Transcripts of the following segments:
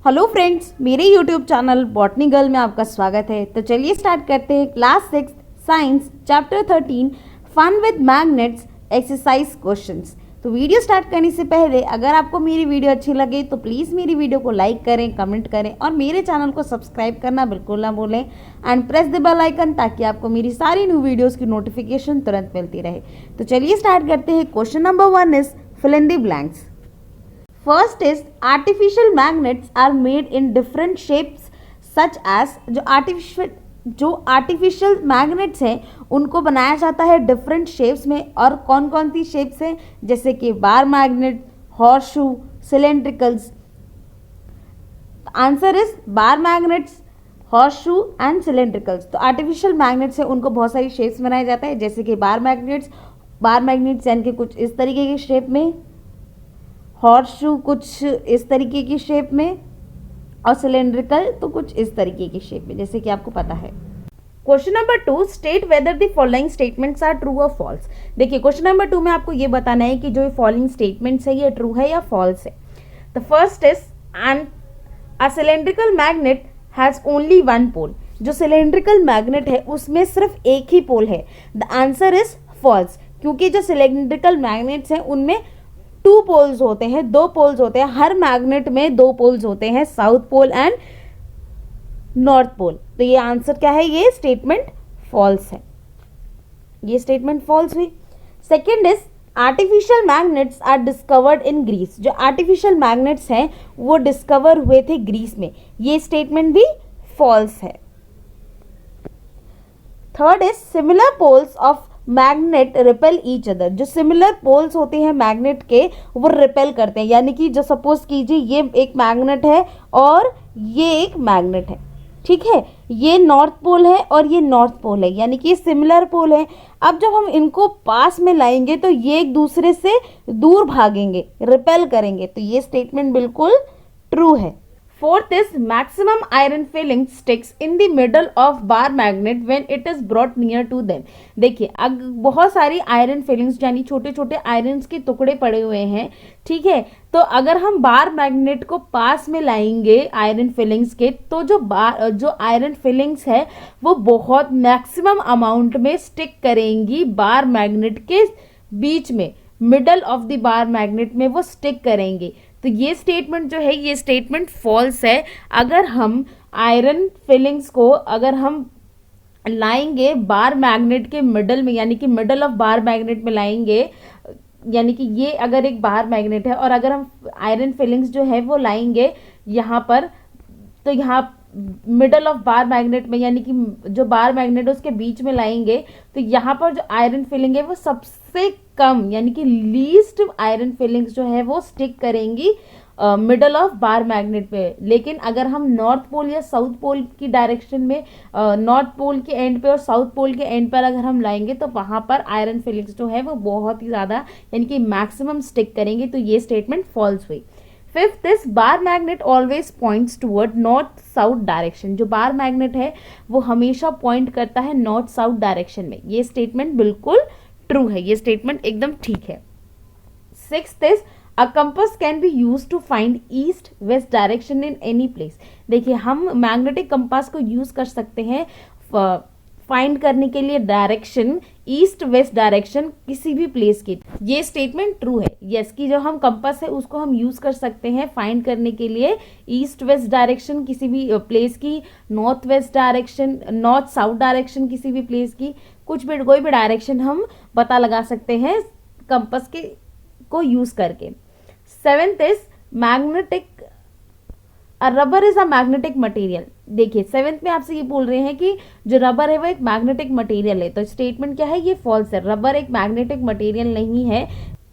Hello friends, मेरे YouTube channel Botany Girl में आपका स्वागत है। तो चलिए स्टार्ट करते हैं class 6 science chapter 13 fun with magnets exercise questions. तो वीडियो स्टार्ट करने से पहले अगर आपको मेरी वीडियो अच्छी लगे तो प्लीज़ मेरी वीडियो को लाइक करें, कमेंट करें और मेरे चैनल को सब्सक्राइब करना बिल्कुल ना भूलें and press the bell icon ताकि आपको मेरी सारी न्यू वीडियोज़ की नोटिफिकेशन तुरंत मिलती रहे। तो चलिए स्टार्ट करते हैं। Question number 1 is fill in the blanks. First is artificial magnets are made in different shapes such as जो आर्टिफिशियल मैग्नेट्स हैं उनको बनाया जाता है डिफरेंट शेप्स में। और कौन कौन सी शेप्स हैं, जैसे कि bar magnet, horseshoe, cylindricals. Answer is bar magnets, horseshoe and cylindricals. तो आर्टिफिशियल मैग्नेट्स है उनको बहुत सारी शेप्स बनाया जाता है, जैसे कि बार मैग्नेट्स यानी कि कुछ इस तरीके की शेप में, हॉर्सशू कुछ इस तरीके की शेप में और सिलेंड्रिकल तो कुछ इस तरीके की शेप में, जैसे कि आपको पता है। Question number 2, state whether the following statements are true और फॉल्स। देखिए क्वेश्चन नंबर 2 में आपको ये बताना है कि जो ये फॉलोइंग स्टेटमेंट्स है ये ट्रू है या फॉल्स है। The first is and a cylindrical magnet has only one pole. जो सिलेंड्रिकल मैग्नेट है उसमें सिर्फ एक ही पोल है। द आंसर इज फॉल्स, क्योंकि जो सिलेंड्रिकल मैग्नेट्स हैं उनमें 2 पोल्स होते हैं, 2 पोल्स होते हैं। हर मैग्नेट में 2 पोल्स होते हैं, south pole and north pole. तो ये आंसर क्या है, ये स्टेटमेंट फॉल्स है, ये स्टेटमेंट फॉल्स हुई। Second is artificial magnets are discovered in Greece. जो आर्टिफिशियल मैग्नेट्स हैं वो डिस्कवर हुए थे ग्रीस में, ये स्टेटमेंट भी फॉल्स है। Third is similar poles of magnet repel each other. जो सिमिलर पोल्स होते हैं मैग्नेट के वो रिपेल करते हैं, यानी कि जो सपोज कीजिए ये एक मैग्नेट है और ये एक मैग्नेट है, ठीक है, ये नॉर्थ पोल है और ये नॉर्थ पोल है, यानी कि सिमिलर पोल है। अब जब हम इनको पास में लाएंगे तो ये एक दूसरे से दूर भागेंगे, रिपेल करेंगे, तो ये स्टेटमेंट बिल्कुल ट्रू है। Fourth is maximum iron filling sticks in the middle of bar magnet when it is brought near to them. देखिए बहुत सारी आयरन फिलिंग्स यानी छोटे छोटे आयरन के टुकड़े पड़े हुए हैं, ठीक है। तो अगर हम बार मैग्नेट को पास में लाएंगे आयरन फिलिंग्स के, तो जो आयरन फिलिंग्स है वो बहुत मैक्सिमम अमाउंट में स्टिक करेंगी बार मैग्नेट के बीच में, middle of the bar magnet में वो स्टिक करेंगी। तो ये स्टेटमेंट जो है ये स्टेटमेंट फॉल्स है। अगर हम आयरन फिलिंग्स को अगर हम लाएंगे बार मैग्नेट के मिडल में, यानी कि मिडल ऑफ बार मैग्नेट में लाएंगे, यानी कि ये अगर एक बार मैग्नेट है और अगर हम आयरन फिलिंग्स जो है वो लाएंगे यहाँ पर, तो यहाँ मिडल ऑफ बार मैग्नेट में, यानी कि जो बार मैग्नेट है उसके बीच में लाएंगे, तो यहाँ पर जो आयरन फिलिंग है वो सबसे कम, यानी कि लीस्ट आयरन फिलिंग्स जो है वो स्टिक करेंगी मिडल ऑफ बार मैग्नेट पे। लेकिन अगर हम नॉर्थ पोल या साउथ पोल की डायरेक्शन में, नॉर्थ पोल के एंड पे और साउथ पोल के एंड पर अगर हम लाएंगे तो वहाँ पर आयरन फिलिंग्स जो है वो बहुत ही ज़्यादा, यानी कि मैक्सिमम स्टिक करेंगे। तो ये स्टेटमेंट फॉल्स हुई। Fifth is bar magnet always points toward north south direction. जो बार मैग्नेट है वो हमेशा पॉइंट करता है नॉर्थ साउथ डायरेक्शन में, ये स्टेटमेंट बिल्कुल ट्रू है, ये स्टेटमेंट एकदम ठीक है। Sixth is a compass can be use to find east west direction in any place. देखिए हम मैग्नेटिक कंपास को यूज कर सकते हैं फाइंड करने के लिए डायरेक्शन, ईस्ट वेस्ट डायरेक्शन किसी भी प्लेस की, ये स्टेटमेंट ट्रू है। यस, कि जो हम कंपास है उसको हम यूज कर सकते हैं फाइंड करने के लिए ईस्ट वेस्ट डायरेक्शन किसी भी प्लेस की, north west direction, north south direction किसी भी प्लेस की, कुछ भी कोई भी डायरेक्शन हम पता लगा सकते हैं कंपास के को यूज करके। Seventh is magnetic rubber is a magnetic material. देखिए सेवेंथ में आपसे ये बोल रहे हैं कि जो रबर है वो एक मैग्नेटिक मटेरियल है, तो स्टेटमेंट क्या है, ये फॉल्स है, रबर एक मैग्नेटिक मटेरियल नहीं है।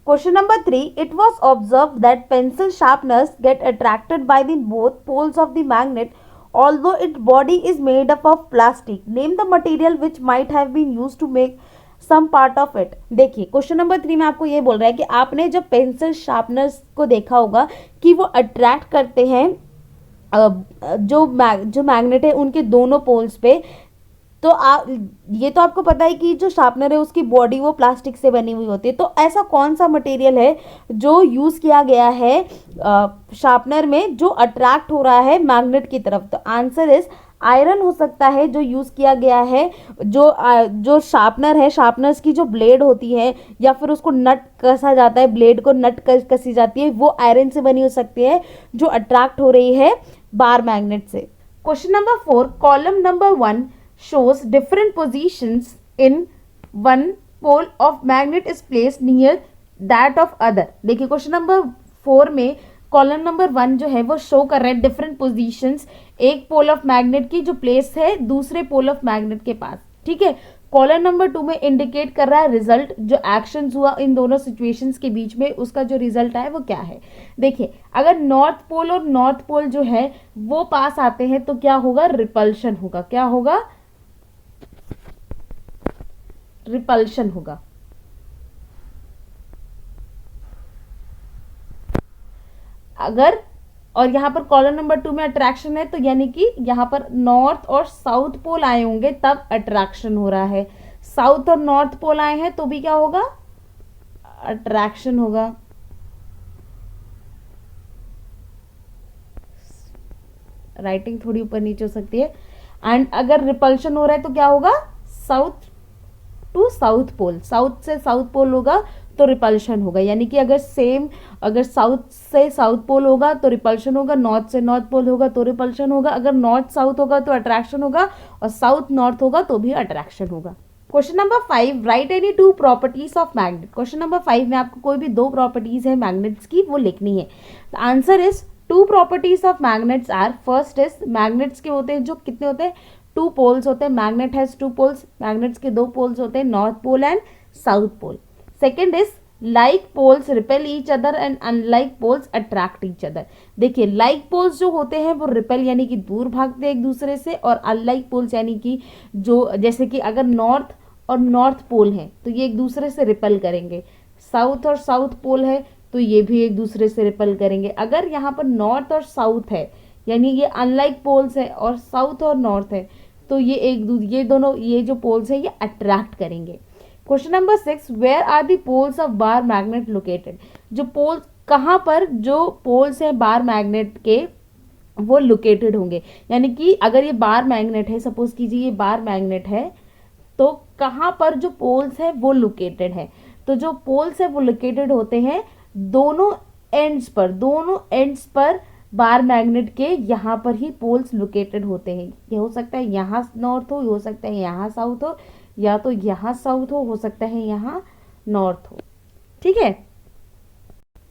Question number 3, it was observe that pencil sharpeners get attracted by the both poles of the magnet although its body is made up of plastic. Name the material which might have been used to make some part of it. देखिए question number 3 में आपको ये बोल रहा है कि आपने जब पेंसिल शार्पनर्स को देखा होगा कि वो अट्रैक्ट करते हैं जो मैग्नेट है उनके दोनों पोल्स पे, तो ये तो आपको पता है कि जो शार्पनर है उसकी बॉडी वो प्लास्टिक से बनी हुई होती है। तो ऐसा कौन सा मटेरियल है जो यूज़ किया गया है शार्पनर में जो अट्रैक्ट हो रहा है मैग्नेट की तरफ? तो आंसर इज आयरन हो सकता है जो यूज़ किया गया है। जो शार्पनर है, शार्पनर्स की जो ब्लेड होती है या फिर उसको नट कसा जाता है, ब्लेड को नट कसी जाती है, वो आयरन से बनी हो सकती है जो अट्रैक्ट हो रही है बार मैग्नेट से। Question number 4, column number 1 shows different positions in one pole of magnet is placed near that of other। देखिए क्वेश्चन नंबर 4 में कॉलम नंबर 1 जो है वो शो कर रहा है डिफरेंट पोजीशंस एक पोल ऑफ मैग्नेट की जो प्लेस है दूसरे पोल ऑफ मैग्नेट के पास, ठीक है। कॉलम नंबर 2 में इंडिकेट कर रहा है रिजल्ट, जो एक्शंस हुआ इन दोनों सिचुएशंस के बीच में उसका जो रिजल्ट है वो क्या है। देखिए अगर नॉर्थ पोल और नॉर्थ पोल जो है वो पास आते हैं तो क्या होगा, रिपल्शन होगा। क्या होगा, रिपल्शन होगा। अगर और यहां पर कॉलम नंबर 2 में अट्रैक्शन है तो यानी कि यहां पर नॉर्थ और साउथ पोल आए होंगे तब अट्रैक्शन हो रहा है। साउथ और नॉर्थ पोल आए हैं तो भी क्या होगा, अट्रैक्शन होगा। राइटिंग थोड़ी ऊपर नीचे हो सकती है। एंड अगर रिपल्शन हो रहा है तो क्या होगा, south to south pole, south से साउथ पोल होगा तो रिपल्शन होगा। यानी कि अगर साउथ से साउथ पोल होगा तो रिपल्शन होगा, नॉर्थ से नॉर्थ पोल होगा तो रिपल्शन होगा, अगर नॉर्थ साउथ होगा तो अट्रैक्शन होगा और साउथ नॉर्थ होगा तो भी अट्रैक्शन होगा। Question number 5, right any 2 properties of magnet. Question number 5 में आपको कोई भी 2 प्रॉपर्टीज है मैग्नेट्स की वो लिखनी है। The answer is 2 properties of magnets are, first is magnets के होते हैं जो कितने होते हैं, 2 पोल्स होते हैं। मैग्नेट हैज 2 पोल्स, मैग्नेट्स के 2 पोल्स होते हैं, north pole and south pole. Second is like poles repel each other and unlike poles attract each other. देखिए लाइक पोल्स जो होते हैं वो रिपेल यानी कि दूर भागते हैं एक दूसरे से, और अनलाइक पोल्स यानी कि जो जैसे कि अगर नॉर्थ और नॉर्थ पोल है तो ये एक दूसरे से रिपेल करेंगे, साउथ और साउथ पोल है तो ये भी एक दूसरे से रिपेल करेंगे। अगर यहाँ पर नॉर्थ और साउथ है यानी ये अनलाइक पोल्स है और साउथ और नॉर्थ है तो ये दोनों ये जो पोल्स है ये अट्रैक्ट करेंगे। Question number 6, where are the poles of bar magnet located. जो पोल्स कहाँ पर जो पोल्स है बार मैग्नेट के वो लोकेटेड होंगे, यानी कि अगर ये बार मैग्नेट है, सपोज कीजिए ये बार मैग्नेट है तो कहाँ पर जो पोल्स है वो लोकेटेड है। तो जो पोल्स है वो लोकेटेड होते हैं दोनों एंड्स पर बार मैग्नेट के यहाँ पर ही पोल्स लोकेटेड होते हैं। ये हो सकता है यहाँ नॉर्थ हो सकता है यहाँ साउथ हो, या तो यहाँ साउथ हो सकता है यहाँ नॉर्थ हो, ठीक है।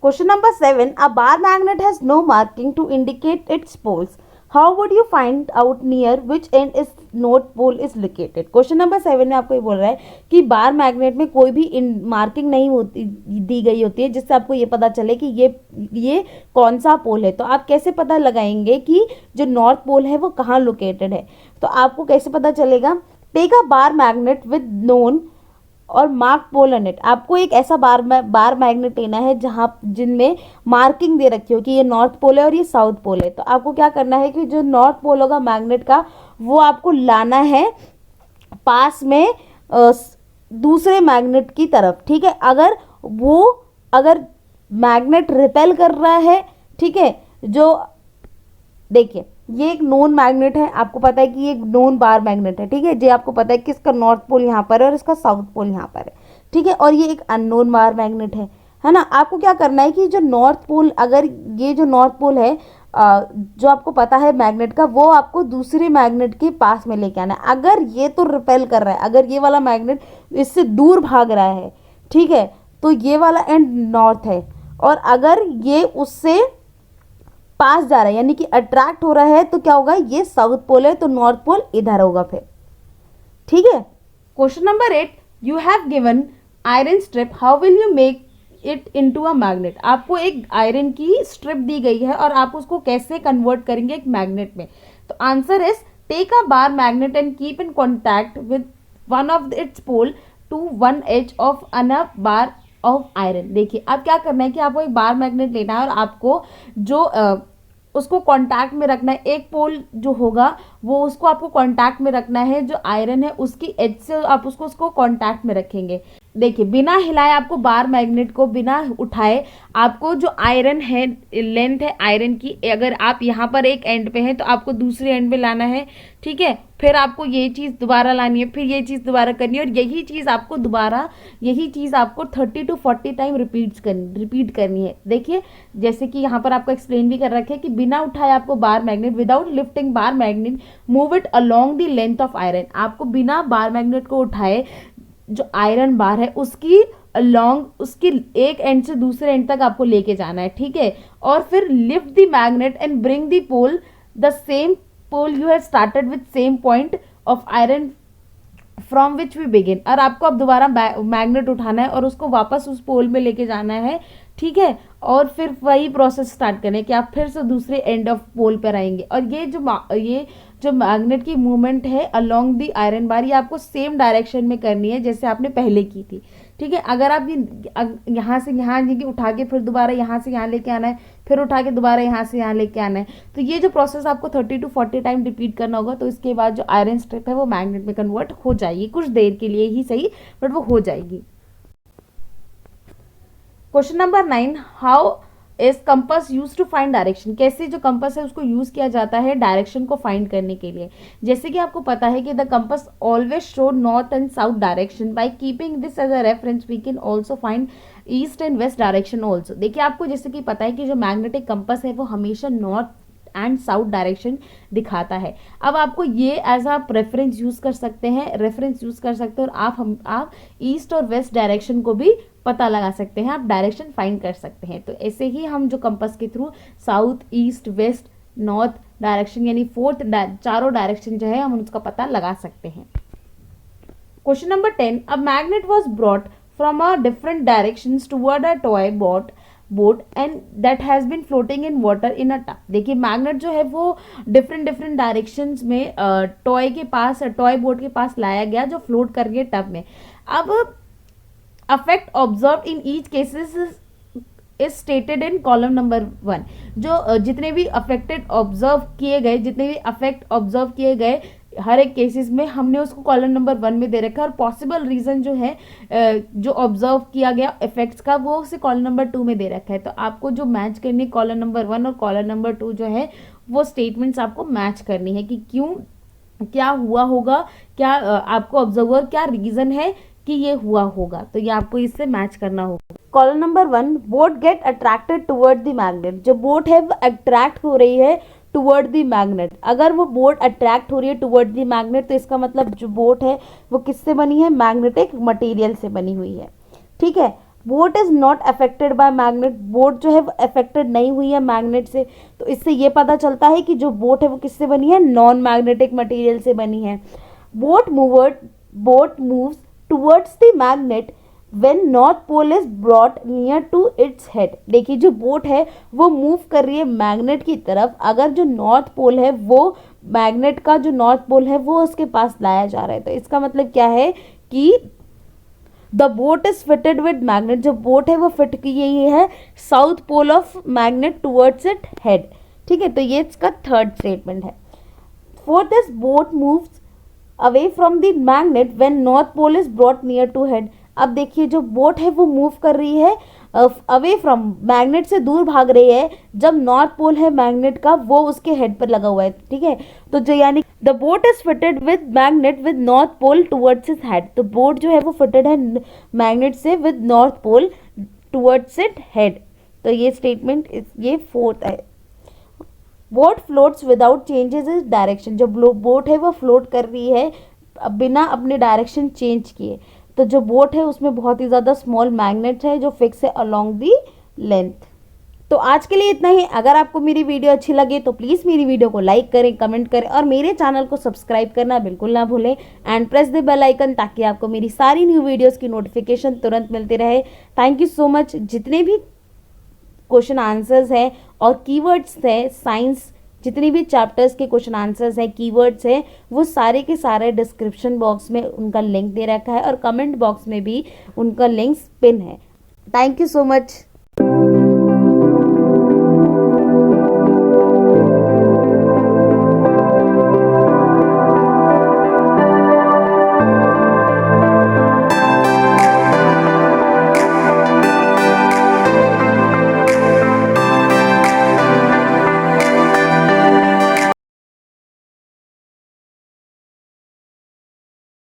Question number 7, a bar magnet has no marking to indicate its poles, how would you find out near which end is north pole is located. Question number 7 में आपको ये बोल रहा है कि बार मैग्नेट में कोई भी मार्किंग नहीं होती दी गई होती है जिससे आपको ये पता चले कि ये कौन सा पोल है। तो आप कैसे पता लगाएंगे कि जो नॉर्थ पोल है वो कहाँ लोकेटेड है। तो आपको कैसे पता चलेगा, take a bar magnet with known और मार्क पोल ऑन इट। आपको एक ऐसा बार मैग्नेट लेना है जहाँ जिनमें मार्किंग दे रखी हो कि ये नॉर्थ पोल है और ये साउथ पोल है। तो आपको क्या करना है कि जो नॉर्थ पोल होगा मैग्नेट का वो आपको लाना है पास में दूसरे मैग्नेट की तरफ, ठीक है। अगर मैग्नेट रिपेल कर रहा है, ठीक है, जो देखिए ये एक नोन मैग्नेट है, आपको पता है कि ये एक नोन बार मैग्नेट है, ठीक है। जो आपको पता है कि इसका नॉर्थ पोल यहाँ पर है और इसका साउथ पोल यहाँ पर है, ठीक है। और ये एक अननोन बार मैग्नेट है ना। आपको क्या करना है कि जो नॉर्थ पोल, अगर ये जो नॉर्थ पोल है जो आपको पता है मैग्नेट का, वो आपको दूसरे मैग्नेट के पास में लेके आना है। अगर ये तो रिपेल कर रहा है, अगर ये वाला मैग्नेट इससे दूर भाग रहा है, ठीक है, तो ये वाला एंड नॉर्थ है, और अगर ये उससे पास जा रहा है यानी कि अट्रैक्ट हो रहा है तो क्या होगा, ये साउथ पोल है तो नॉर्थ पोल इधर होगा फिर, ठीक है। Question number 8, you have given iron strip, how will you make it into a magnet. आपको एक आयरन की स्ट्रिप दी गई है और आप उसको कैसे कन्वर्ट करेंगे एक मैग्नेट में। तो answer is take a bar magnet and keep in contact with one of its pole to one edge of an bar of iron. देखिए अब क्या करना है कि आपको एक बार मैग्नेट लेना है और आपको जो उसको कांटेक्ट में रखना है, एक पोल जो होगा वो उसको आपको कांटेक्ट में रखना है, जो आयरन है उसकी एज से आप उसको कांटेक्ट में रखेंगे। देखिए बिना हिलाए आपको बार मैग्नेट को बिना उठाए आपको जो आयरन है, लेंथ है आयरन की, अगर आप यहाँ पर एक एंड पे हैं तो आपको दूसरे एंड पे लाना है, ठीक है। फिर आपको ये चीज़ दोबारा लानी है, फिर ये चीज़ दोबारा करनी है, और यही चीज़ आपको 30 to 40 टाइम रिपीट करनी है। देखिए जैसे कि यहाँ पर आपको एक्सप्लेन भी कर रखे हैं कि बिना उठाए आपको bar magnet, without lifting bar magnet move it along the length of iron, आपको बिना बार मैग्नेट को उठाए जो आयरन बार है उसकी लॉन्ग, उसकी एक एंड से दूसरे एंड तक आपको लेके जाना है, ठीक है। और फिर lift the magnet and bring the pole the same pole you have started with same point of iron from which we begin, और आपको अब दोबारा मैग्नेट उठाना है और उसको वापस उस पोल में लेके जाना है, ठीक है। और फिर वही प्रोसेस स्टार्ट करें कि आप फिर से दूसरे एंड ऑफ पोल पर आएंगे, और ये जो मैग्नेट की मूवमेंट है अलोंग दी आयरन बार, ये आपको सेम डायरेक्शन में करनी है जैसे आपने पहले की थी, ठीक है। अगर आप यहाँ से यहाँ उठा के फिर दोबारा यहाँ से यहाँ लेके आना है, फिर उठा के दोबारा यहाँ से यहाँ लेके आना है, तो ये जो प्रोसेस आपको 30 to 40 टाइम रिपीट करना होगा। तो इसके बाद जो आयरन स्ट्रिप है वो मैग्नेट में कन्वर्ट हो जाएगी, कुछ देर के लिए ही सही बट वो हो जाएगी। Question number 9, how is compass use to find direction, कैसे जो कंपास है उसको यूज किया जाता है डायरेक्शन को फाइंड करने के लिए। जैसे कि आपको पता है कि the compass always show north and south direction, by keeping this as a reference we can also find east and west direction also. देखिए आपको जैसे कि पता है कि जो मैग्नेटिक कंपास है वो हमेशा नॉर्थ एंड साउथ डायरेक्शन दिखाता है। अब आपको ये एज आप रेफरेंस यूज कर सकते हैं, रेफरेंस यूज कर सकते हैं, और आप ईस्ट और वेस्ट डायरेक्शन को भी पता लगा सकते हैं, आप डायरेक्शन फाइंड कर सकते हैं। तो ऐसे ही हम जो कंपास के through south, east, west, north direction यानी चारों डायरेक्शन जो है हम उसका पता लगा सकते हैं। Question number 10, a magnet was brought from a different direction toward a toy boat and that has been floating in water in a tub. देखिए मैग्नेट जो है वो डिफरेंट डायरेक्शंस में टॉय बोट के पास लाया गया जो फ्लोट कर रही है टब में। अब affect observe in each cases is stated in column number 1। जो जितने भी अफेक्ट ऑब्जर्व किए गए हर एक केसेस में हमने उसको कॉलम नंबर 1 में दे रखा है, और पॉसिबल रीजन जो है जो ऑब्जर्व किया गया इफेक्ट्स का वो उसे कॉलम नंबर 2 में दे रखा है। तो आपको जो मैच करनी है कॉलम नंबर 1 और कॉलम नंबर 2 जो है वो स्टेटमेंट्स आपको मैच करनी है कि क्यों, क्या हुआ होगा, क्या आपको ऑब्जर्वर क्या रीजन है कि ये हुआ होगा, तो ये आपको इससे मैच करना होगा। Column number 1, boat get attracted toward the magnet. जो बोट है वो अट्रैक्ट हो रही है टुवर्ड द मैग्नेट। अगर वो बोट अट्रैक्ट हो रही है टुवर्ड द मैग्नेट तो इसका मतलब जो बोट है वो किससे बनी है, मैग्नेटिक मटेरियल से बनी हुई है, ठीक है। Boat is not affected by magnet, boat जो है वो अफेक्टेड नहीं हुई है मैग्नेट से, तो इससे ये पता चलता है कि जो बोट है वो किससे बनी है, नॉन मैग्नेटिक मटेरियल से बनी है। Boat moves towards the magnet when north pole is brought near to its head। देखिए जो बोट है वो मूव कर रही है मैग्नेट की तरफ, अगर जो नॉर्थ पोल है वो मैग्नेट का जो नॉर्थ पोल है वो उसके पास लाया जा रहा है, तो इसका मतलब क्या है कि the boat is fitted with magnet. जो बोट है वो फिट की गई है south pole of magnet towards it head, ठीक है। तो ये इसका थर्ड स्टेटमेंट है। Fourth is boat moves away from the magnet when north pole is brought near to head. अब देखिए जो बोट है वो मूव कर रही है अवे फ्रॉम, मैग्नेट से दूर भाग रही है जब नॉर्थ पोल है मैग्नेट का वो उसके हेड पर लगा हुआ है, ठीक है। तो जो यानी the boat is fitted with magnet with north pole towards its head, तो बोट जो है वो फिटेड है मैग्नेट से with north pole towards it head. तो ये स्टेटमेंट ये फोर्थ है। Boat floats without changes is direction. जो बोट है वो फ्लोट कर रही है बिना अपने डायरेक्शन चेंज किए, तो जो बोट है उसमें बहुत ही ज़्यादा स्मॉल मैग्नेट है जो फिक्स है अलोंग दी लेंथ। तो आज के लिए इतना ही। अगर आपको मेरी वीडियो अच्छी लगे तो प्लीज़ मेरी वीडियो को लाइक करें, कमेंट करें और मेरे चैनल को सब्सक्राइब करना बिल्कुल ना भूलें and press the bell icon ताकि आपको मेरी सारी न्यू वीडियोज़ की नोटिफिकेशन तुरंत मिलती रहे। Thank you so much. जितने भी क्वेश्चन आंसर्स हैं और कीवर्ड्स हैं, साइंस जितनी भी चैप्टर्स के क्वेश्चन आंसर्स हैं, कीवर्ड्स हैं, वो सारे के सारे डिस्क्रिप्शन बॉक्स में उनका लिंक दे रखा है और कमेंट बॉक्स में भी उनका लिंक्स पिन है। Thank you so much.